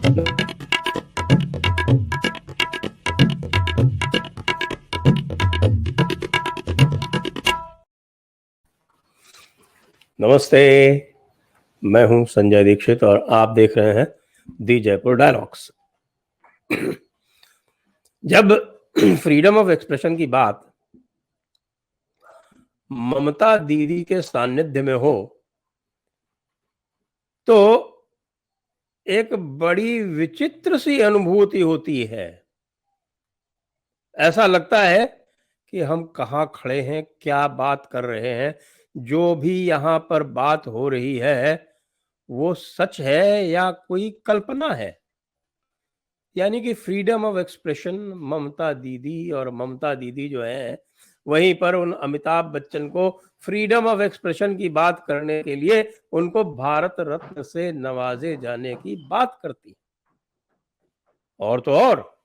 नमस्ते, मैं हूं संजय दीक्षित और आप देख रहे हैं दी जयपुर डायलॉग्स। जब फ्रीडम ऑफ एक्सप्रेशन की बात ममता दीदी के सानिध्य में हो तो एक बड़ी विचित्र सी अनुभूति होती है। ऐसा लगता है कि हम कहाँ खड़े हैं, क्या बात कर रहे हैं, जो भी यहाँ पर बात हो रही है वो सच है या कोई कल्पना है। यानी कि फ्रीडम ऑफ एक्सप्रेशन ममता दीदी, और ममता दीदी जो है वहीं पर उन अमिताभ बच्चन को फ्रीडम ऑफ एक्सप्रेशन की बात करने के लिए उनको भारत रत्न से नवाजे जाने की बात करती। और तो और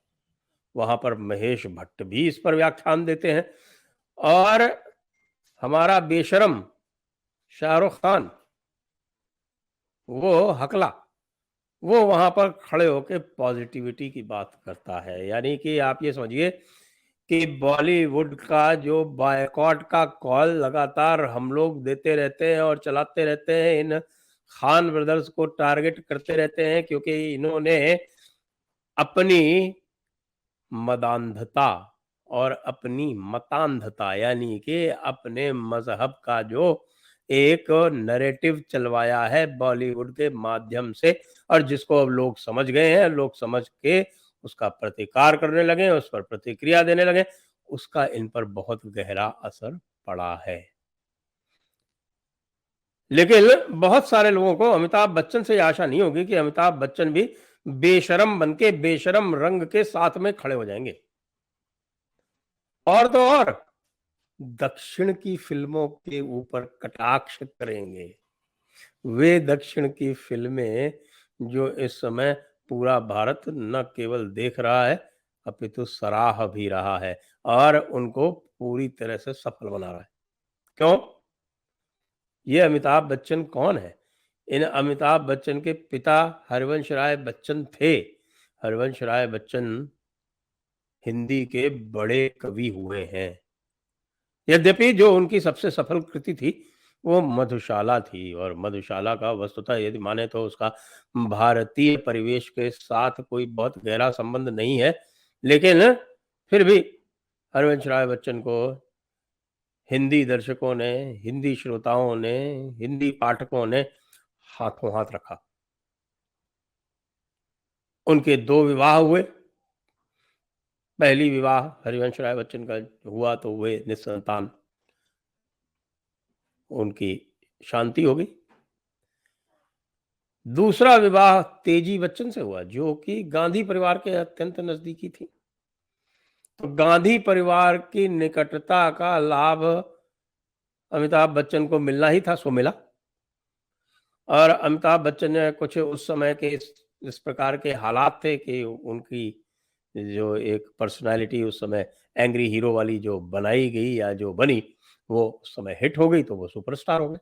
वहां पर महेश भट्ट भी इस पर व्याख्यान देते हैं, और हमारा बेशरम शाहरुख खान, वो हकला, वो वहां पर खड़े होकर पॉजिटिविटी की बात करता है। यानी कि आप ये समझिए कि बॉलीवुड का जो बायकॉट का कॉल लगातार हम लोग देते रहते हैं और चलाते रहते हैं, इन खान ब्रदर्स को टारगेट करते रहते हैं, क्योंकि इन्होंने अपनी मदांधता और अपनी मतांधता यानी कि अपने मजहब का जो एक नैरेटिव चलवाया है बॉलीवुड के माध्यम से, और जिसको अब लोग समझ गए हैं, लोग समझ के उसका प्रतिकार करने लगे, उस पर प्रतिक्रिया देने लगे। उसका इन पर बहुत गहरा असर पड़ा है। लेकिन बहुत सारे लोगों को अमिताभ बच्चन से आशा नहीं होगी कि अमिताभ बच्चन भी बेशरम बनके बेशरम रंग के साथ में खड़े हो जाएंगे। और तो और दक्षिण की फिल्मों के ऊपर कटाक्ष करेंगे। वे दक्षिण की फिल्में जो इस समय पूरा भारत न केवल देख रहा है अपितु सराह भी रहा है, और उनको पूरी तरह से सफल बना रहा है। क्यों? ये अमिताभ बच्चन कौन है? इन अमिताभ बच्चन के पिता हरिवंश राय बच्चन थे। हरिवंश राय बच्चन हिंदी के बड़े कवि हुए हैं। यद्यपि जो उनकी सबसे सफल कृति थी वो मधुशाला थी, और मधुशाला का वस्तुतः यदि माने तो उसका भारतीय परिवेश के साथ कोई बहुत गहरा संबंध नहीं है। लेकिन फिर भी हरिवंश राय बच्चन को हिंदी दर्शकों ने, हिंदी श्रोताओं ने, हिंदी पाठकों ने हाथों हाथ रखा। उनके 2 विवाह हुए। पहली विवाह हरिवंश राय बच्चन का हुआ तो वे निसंतान, उनकी शांति हो गई। दूसरा विवाह तेजी बच्चन से हुआ, जो कि गांधी परिवार के अत्यंत नजदीकी थी। तो गांधी परिवार की निकटता का लाभ अमिताभ बच्चन को मिलना ही था, सो मिला। और अमिताभ बच्चन ने कुछ उस समय के इस प्रकार के हालात थे कि उनकी जो एक पर्सनालिटी उस समय एंग्री हीरो वाली जो बनाई गई या जो बनी, वो उस समय हिट हो गई, तो वो सुपरस्टार हो गए।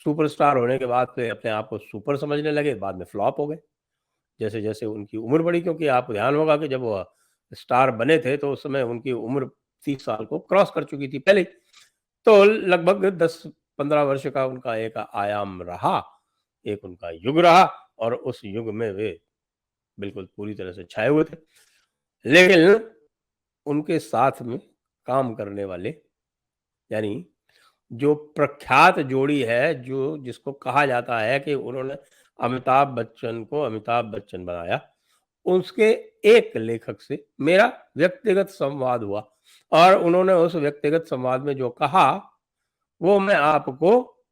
सुपरस्टार होने के बाद फिर अपने आप को सुपर समझने लगे, बाद में फ्लॉप हो गए। जैसे-जैसे उनकी उम्र बढ़ी, क्योंकि आपको ध्यान होगा कि जब वो स्टार बने थे तो उस समय उनकी उम्र 30 साल को क्रॉस कर चुकी थी पहले ही। तो लगभग 10-15 वर्ष का उनका एक आयाम रहा, एक उनका युग रहा, और उस युग में वे बिल्कुल पूरी तरह से छाए हुए थे। लेकिन उनके साथ में काम करने वाले, यानी जो प्रख्यात जोड़ी है, जो जिसको कहा जाता है कि उन्होंने अमिताभ बच्चन को अमिताभ बच्चन बनाया, उसके एक लेखक से मेरा व्यक्तिगत संवाद हुआ, और उन्होंने उस व्यक्तिगत संवाद में जो कहा वो मैं आपको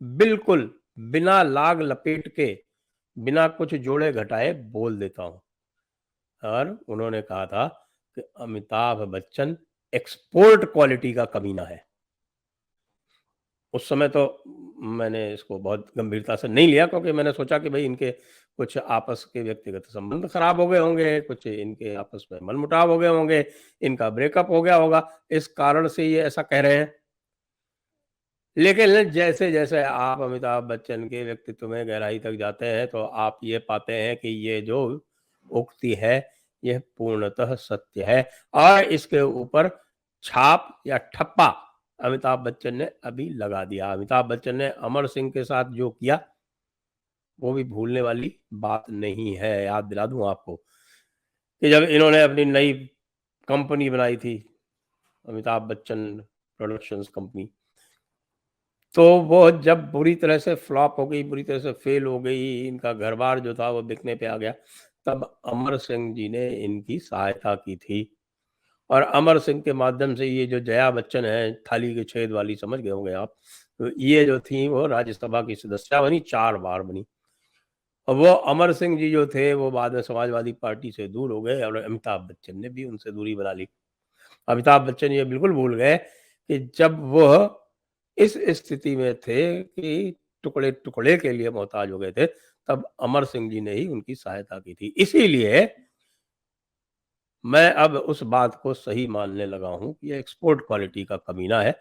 बिल्कुल बिना लाग लपेट के, बिना कुछ जोड़े घटाए बोल देता हूं। और उन्होंने कहा था कि अमिताभ बच्चन एक्सपोर्ट क्वालिटी का कमीना है। उस समय तो मैंने इसको बहुत गंभीरता से नहीं लिया, क्योंकि मैंने सोचा कि भाई इनके कुछ आपस के व्यक्तिगत संबंध खराब हो गए होंगे, कुछ इनके आपस में मनमुटाव हो गए होंगे, इनका ब्रेकअप हो गया होगा, इस कारण से ये ऐसा कह रहे हैं। लेकिन जैसे जैसे आप अमिताभ बच्चन के व्यक्तित्व में गहराई तक जाते हैं तो आप ये पाते हैं कि ये जो उक्ति है यह पूर्णतः सत्य है और इसके ऊपर छाप या ठप्पा अमिताभ बच्चन ने अभी लगा दिया। अमिताभ बच्चन ने अमर सिंह के साथ जो किया वो भी भूलने वाली बात नहीं है। याद दिला दूं आपको कि जब इन्होंने अपनी नई कंपनी बनाई थी, अमिताभ बच्चन प्रोडक्शंस कंपनी, तो वो जब बुरी तरह से फ्लॉप हो गई, बुरी तरह से फेल हो गई, इनका घर-बार जो था वो बिकने पे आ गया, तब अमर सिंह जी ने इनकी सहायता की थी। और अमर सिंह के माध्यम से ये जो जया बच्चन है, थाली के छेद वाली, समझ गए होंगे आप, तो ये जो थी वो राज्यसभा की सदस्या बनी, 4 बार बनी। और वो अमर सिंह जी जो थे वो बाद में समाजवादी पार्टी से दूर हो गए और अमिताभ बच्चन ने भी उनसे दूरी बना ली। अमिताभ बच्चन ये बिल्कुल भूल गए कि जब वह इस स्थिति में थे कि टुकड़े-टुकड़े के लिए मोहताज हो गए थे, तब अमर सिंह जी ने ही उनकी सहायता की थी। इसीलिए मैं अब उस बात को सही मानने लगा हूँ कि ये एक्सपोर्ट क्वालिटी का कमीना है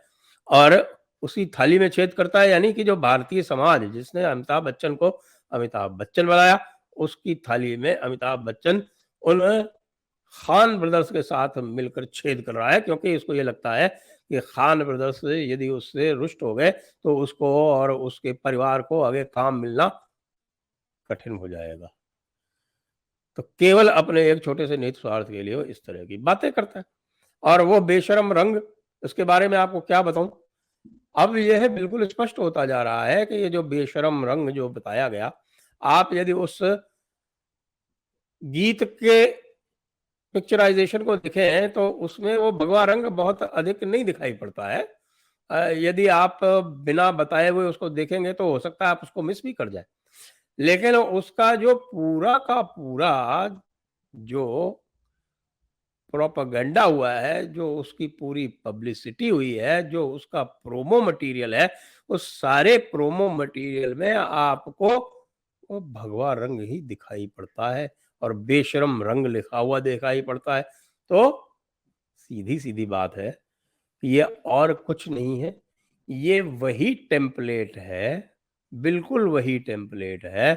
और उसी थाली में छेद करता है, यानी कि जो भारतीय समाज जिसने अमिताभ बच्चन को अमिताभ बच्चन बनाया, उसकी थाली में अमिताभ बच्चन उन खान ब्रदर्स के साथ मिलकर छेद कर रहा है, क्योंकि इसको ये लगता है कि खान ब्रदर्स यदि उससे रुष्ट हो गए तो उसको और उसके परिवार को आगे काम मिलना कठिन हो जाएगा। तो केवल अपने एक छोटे से निहित स्वार्थ के लिए वो इस तरह की बातें करता है। और वो बेशर्म रंग, उसके बारे में आपको क्या बताऊँ? अब यह बिल्कुल स्पष्ट होता जा रहा है कि ये जो बेशर्म रंग जो बताया गया, आप यदि उस गीत के पिक्चराइज़ेशन को देखें तो उसमें वो भगवा रंग बहुत अधिक नहीं दिखाई पड़ता है। यदि आप बिना बताए हुए उसको देखेंगे तो हो सकता है आप उसको मिस भी कर जाएँ। लेकिन उसका जो पूरा का पूरा जो प्रोपेगेंडा हुआ है, जो उसकी पूरी पब्लिसिटी हुई है, जो उसका प्रोमो मटीरियल है, उस सारे प्रोमो मटीरियल में आपको वो भगवा रंग ही दिखाई पड़ता है और बेशर्म रंग लिखा हुआ दिखाई पड़ता है। तो सीधी-सीधी बात है, ये और कुछ नहीं है, ये वही टेम्पलेट है, बिल्कुल वही टेम्पलेट है,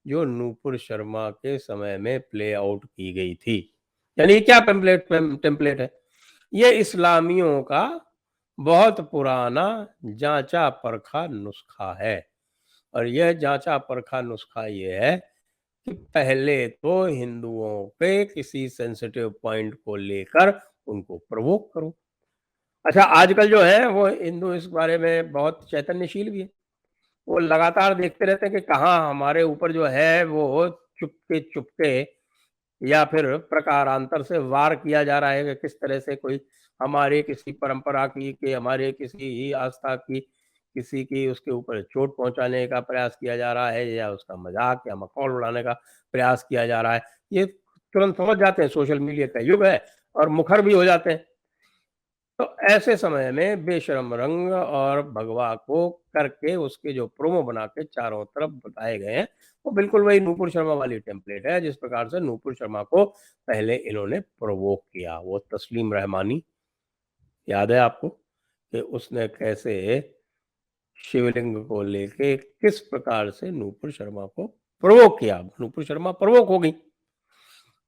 जो नूपुर शर्मा के समय में प्ले आउट की गई थी। यानी क्या टेम्पलेट है? ये इस्लामियों का बहुत पुराना जाँचा-परखा नुस्खा है और यह जाँचा-परखा नुस्खा ये है कि पहले तो हिंदुओं पे किसी सेंसिटिव पॉइंट को लेकर उनको प्रोवोक करो। अच्छा, आजकल जो है वो हिंदू इस बारे में बहुत चैतन्यशील भी है। वो लगातार देखते रहते हैं कि कहाँ हमारे ऊपर जो है वो चुपके-चुपके या फिर प्रकारांतर से वार किया जा रहा है कि किस तरह से कोई हमारे किसी परंपरा की, कि हमारे किसी आस्था की, किसी की उसके ऊपर चोट पहुँचाने का प्रयास किया जा रहा है या उसका मज़ाक या मखौल उड़ाने का प्रयास किया जा रहा है। ये तुरंत समझ जाते हैं, सोशल मीडिया का युग है और मुखर भी हो जाते हैं। तो ऐसे समय में बेशर्म रंग और भगवा को करके उसके जो प्रोमो बना के चारों तरफ बताए गए हैं, वो बिल्कुल वही नूपुर शर्मा वाली टेम्पलेट है, जिस प्रकार से नूपुर शर्मा को पहले इन्होंने प्रोवोक किया। वो तस्लीम रहमानी, याद है आपको कि उसने कैसे शिवलिंग को लेके किस प्रकार से नूपुर शर्मा को प्रोवोक किया। नूपुर शर्मा प्रोवोक हो गई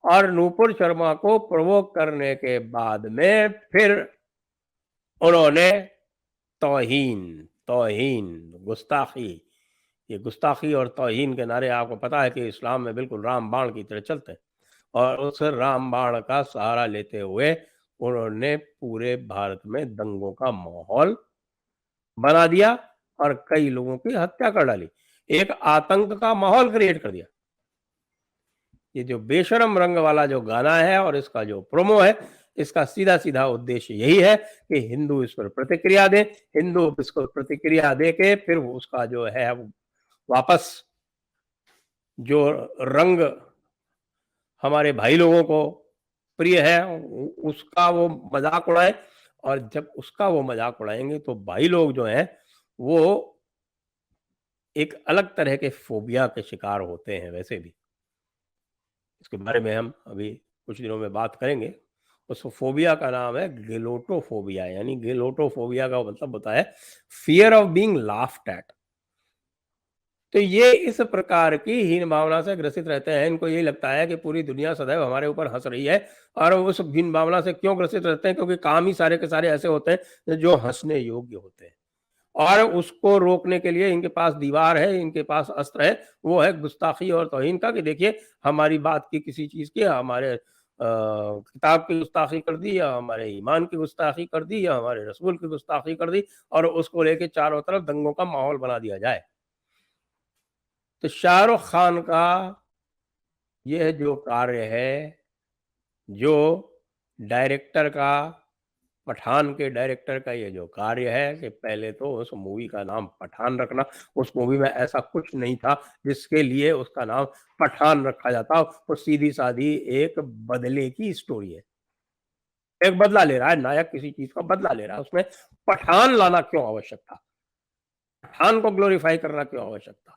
और नूपुर शर्मा को प्रोवोक करने के बाद में फिर उन्होंने तौहीन, तौहीन, गुस्ताखी, ये गुस्ताखी और तौहीन के नारे आपको पता है कि इस्लाम में बिल्कुल रामबाण की तरह चलते हैं और उस रामबाण का सहारा लेते हुए उन्होंने पूरे भारत में दंगों का माहौल बना दिया और कई लोगों की हत्या कर डाली। एक आतंक का माहौल क्रिएट कर दिया। ये जो बेशर्म रंग वाला जो गाना है और इसका जो प्रोमो है, इसका सीधा-सीधा उद्देश्य यही है कि हिंदू इस पर प्रतिक्रिया दें, हिंदू इसको प्रतिक्रिया देके फिर वो उसका जो है वापस जो रंग हमारे भाई लोगों को प्रिय है उसका वो मज़ाक उड़ाएँ और जब उसका वो मज़ाक उड़ाएँगे तो भाई लोग जो हैं, वो एक अलग तरह के फ़ोबिया के शिकार होते हैं वैसे भी। इसके बारे में हम अभी कुछ दिनों में बात करेंगे। उस फोबिया का नाम है गेलोटोफोबिया, यानी गेलोटोफोबिया का मतलब होता है fear of being laughed eight. तो ये इस प्रकार की हीन भावना से ग्रसित रहते हैं। इनको यही लगता है कि पूरी दुनिया सदैव हमारे ऊपर हँस रही है, और उस हीन भावना से क्यों ग्रसित रहते हैं? क्योंकि काम ही सारे के सारे ऐसे होते हैं जो हँसने योग्य होते हैं, और उसको रोकने के लिए इनके पास दीवार है, इनके पास अस्त्र है, वो है गुस्ताखी और तौहीन का, कि देखिए हमारी बात की किसी चीज़ की, हमारे किताब की गुस्ताखी कर दी, या हमारे ईमान की गुस्ताखी कर दी, या हमारे रसूल की गुस्ताखी कर दी, और उसको लेके चारों तरफ दंगों का माहौल बना दिया जाए। तो शाहरुख खान का यह जो कार्य है, जो डायरेक्टर का, पठान के डायरेक्टर का ये जो कार्य है, कि पहले तो उस मूवी का नाम पठान रखना, उस मूवी में ऐसा कुछ नहीं था जिसके लिए उसका नाम पठान रखा जाता। वो सीधी-सादी एक बदले की स्टोरी है। एक बदला ले रहा है, नायक किसी चीज़ का बदला ले रहा है, उसमें पठान लाना क्यों आवश्यक था? पठान को ग्लोरीफाई करना क्यों आवश्यक था?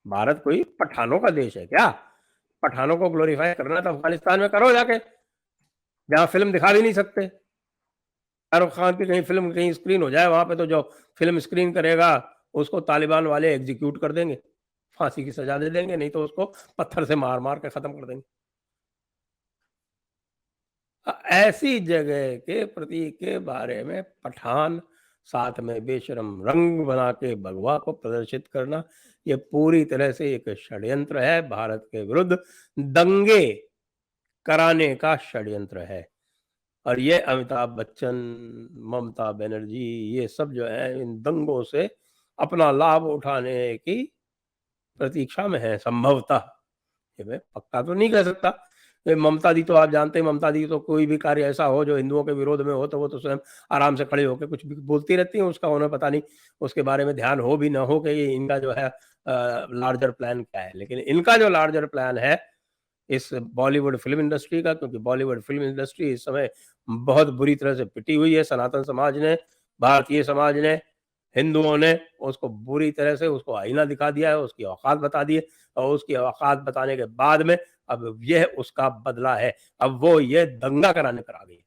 भारत कोई पठानों का देश है क्या? पठानों को ग्लोरीफाई करना है तो अफ़गानिस्तान में करो जाके, जहाँ फ़िल्म दिखा भी नहीं सकते। शाहरुख खान की कहीं फ़िल्म कहीं स्क्रीन हो जाए, वहाँ पे तो जो फ़िल्म स्क्रीन करेगा, उसको तालिबान वाले एग्ज़ीक्यूट कर देंगे, फांसी की सज़ा दे देंगे, नहीं तो उसको पत्थर से मार-मार के ख़त्म कर देंगे। ऐसी जगह के प्रतीक के बारे में पठान, साथ में बेशर्म रंग बना के भगवा को प्रदर्शित करना, ये पूरी तरह से एक षड्यंत्र है, भारत के विरुद्ध दंगे कराने का षड्यंत्र है। और ये अमिताभ बच्चन, ममता बनर्जी, ये सब जो है इन दंगों से अपना लाभ उठाने की प्रतीक्षा में है संभवतः। ये मैं पक्का तो नहीं कह सकता। ये ममता दी तो आप जानते हैं, ममता दी तो कोई भी कार्य ऐसा हो जो हिंदुओं के विरोध में हो, तो वो तो स्वयं आराम से खड़े होके कुछ भी बोलती रहती हैं, उसका उन्हें पता नहीं, उसके बारे में ध्यान हो भी ना हो कि ये इनका जो है लार्जर प्लान क्या है। लेकिन इनका जो लार्जर प्लान है इस बॉलीवुड फ़िल्म इंडस्ट्री का, क्योंकि बॉलीवुड फ़िल्म इंडस्ट्री इस समय बहुत बुरी तरह से पिटी हुई है। सनातन समाज ने, भारतीय समाज ने, हिंदुओं ने उसको बुरी तरह से उसको आईना दिखा दिया है, उसकी औकात बता दी है, और उसकी औकात बताने के बाद में अब यह उसका बदला है। अब वो ये दंगा कराने पर आ गई है।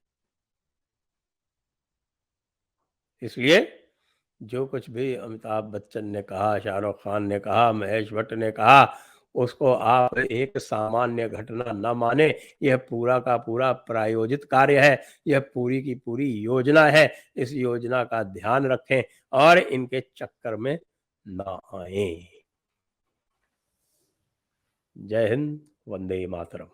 इसलिए जो कुछ भी अमिताभ बच्चन ने कहा, शाहरुख खान ने कहा, महेश भट्ट ने कहा, उसको आप एक सामान्य घटना न मानें। यह पूरा का पूरा प्रायोजित कार्य है, यह पूरी की पूरी योजना है। इस योजना का ध्यान रखें और इनके चक्कर में ना आएँ। जय हिंद, वंदे मातरम।